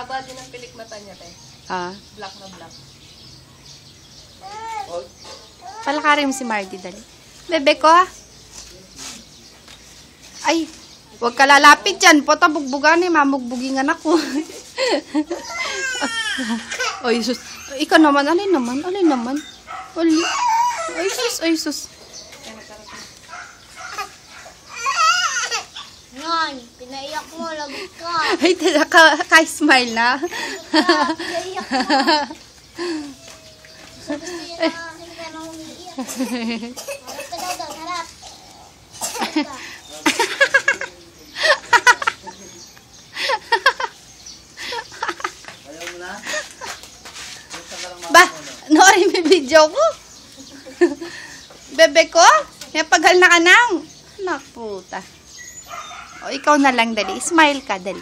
Mahaba din ang pilik mata niya, te. Ah. Black na black. Palakarin mo si Marty, dali. Bebe ko, ha? Ay, huwag ka lalapit dyan. Pota bugbugan eh, mamugbugingan ako. Ay, sus. Ikaw naman, alin naman. Ay, sus. Nan, pinaiyak mo, lagot ka. Ay, ka-smile na. Pinaiyak mo. Gusto yun na, hindi ka na umiiyak. Harap ka daw doon, harap. Harap ka. Ba, noorin may video ko. Bebe ko, may paghal na ka nang. Anak puta. O, ikaw na lang, dali. Smile ka, dali.